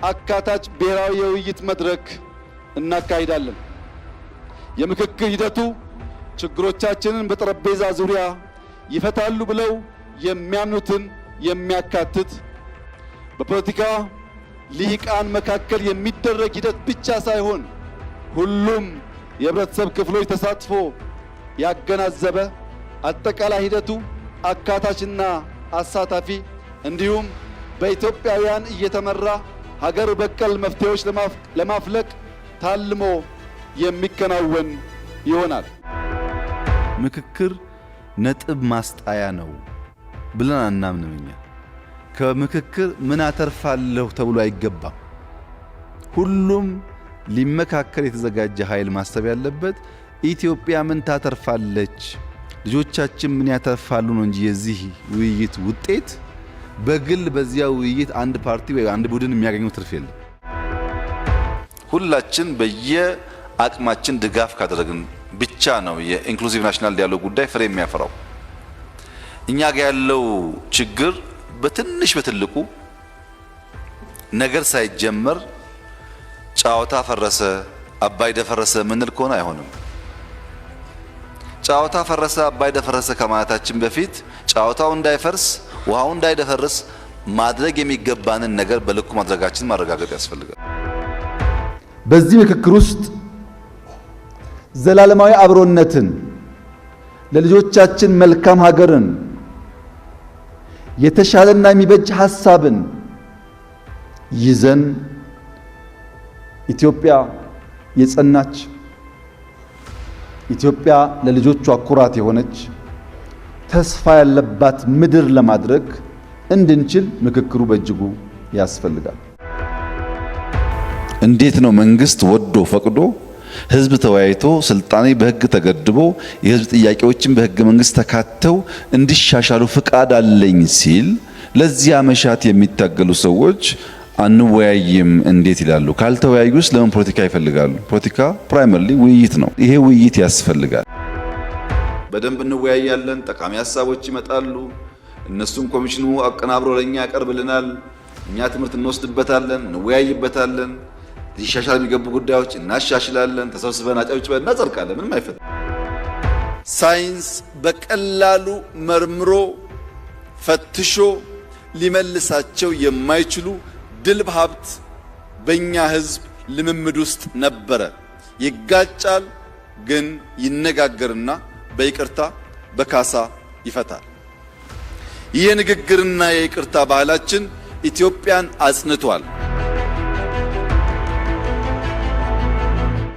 አካታች ብሔራዊ የውይይት መድረክ እናካሂዳለን። የምክክር ሂደቱ ችግሮቻችንን በጠረጴዛ ዙሪያ ይፈታሉ ብለው የሚያምኑትን የሚያካትት በፖለቲካ ልሂቃን መካከል የሚደረግ ሂደት ብቻ ሳይሆን ሁሉም የህብረተሰብ ክፍሎች ተሳትፎ ያገናዘበ አጠቃላይ ሂደቱ አካታችና አሳታፊ እንዲሁም በኢትዮጵያውያን እየተመራ ሀገር በቀል መፍትሄዎች ለማፍለቅ ታልሞ የሚከናወን ይሆናል። ምክክር ነጥብ ማስጣያ ነው ብለን አናምንም። እኛ ከምክክር ምን አተርፋለሁ ተብሎ አይገባም። ሁሉም ሊመካከር የተዘጋጀ ኃይል ማሰብ ያለበት ኢትዮጵያ ምን ታተርፋለች፣ ልጆቻችን ምን ያተርፋሉ ነው እንጂ የዚህ ውይይት ውጤት በግል በዚያ ውይይት አንድ ፓርቲ ወይ አንድ ቡድን የሚያገኘው ትርፍ የለም። ሁላችን በየአቅማችን ድጋፍ ካደረግን ብቻ ነው የኢንክሉሲቭ ናሽናል ዲያሎግ ጉዳይ ፍሬ የሚያፈራው። እኛ ጋር ያለው ችግር በትንሽ በትልቁ ነገር ሳይጀመር ጫዋታ ፈረሰ አባይ ደፈረሰ ምንል ከሆነ አይሆንም። ጫዋታ ፈረሰ አባይ ደፈረሰ ከማለታችን በፊት ጫዋታው እንዳይፈርስ ውሃው እንዳይደፈርስ ማድረግ የሚገባንን ነገር በልኩ ማድረጋችን ማረጋገጥ ያስፈልጋል። በዚህ ምክክር ውስጥ ዘላለማዊ አብሮነትን፣ ለልጆቻችን መልካም ሀገርን፣ የተሻለና የሚበጅ ሐሳብን ይዘን ኢትዮጵያ የጸናች ኢትዮጵያ ለልጆቿ ኩራት የሆነች ተስፋ ያለባት ምድር ለማድረግ እንድንችል ምክክሩ በእጅጉ ያስፈልጋል። እንዴት ነው መንግስት ወዶ ፈቅዶ ህዝብ ተወያይቶ ስልጣኔ በህግ ተገድቦ የህዝብ ጥያቄዎችን በህገ መንግስት ተካተው እንዲሻሻሉ ፍቃድ አለኝ ሲል ለዚያ መሻት የሚታገሉ ሰዎች አንወያይም እንዴት ይላሉ? ካልተወያዩስ ለምን ፖለቲካ ይፈልጋሉ? ፖለቲካ ፕራይመሪሊ ውይይት ነው። ይሄ ውይይት ያስፈልጋል። በደንብ እንወያያለን። ጠቃሚ ሀሳቦች ይመጣሉ። እነሱም ኮሚሽኑ አቀናብሮ ለኛ ያቀርብልናል። እኛ ትምህርት እንወስድበታለን፣ እንወያይበታለን። ሊሻሻል የሚገቡ ጉዳዮች እናሻሽላለን። ተሰብስበን አጨብጭበን እናጸድቃለን። ምንም አይፈትም። ሳይንስ በቀላሉ መርምሮ ፈትሾ ሊመልሳቸው የማይችሉ ድልብ ሀብት በእኛ ህዝብ ልምምድ ውስጥ ነበረ። ይጋጫል፣ ግን ይነጋገርና በይቅርታ በካሳ ይፈታል። ይህ ንግግርና የይቅርታ ባህላችን ኢትዮጵያን አጽንቷል።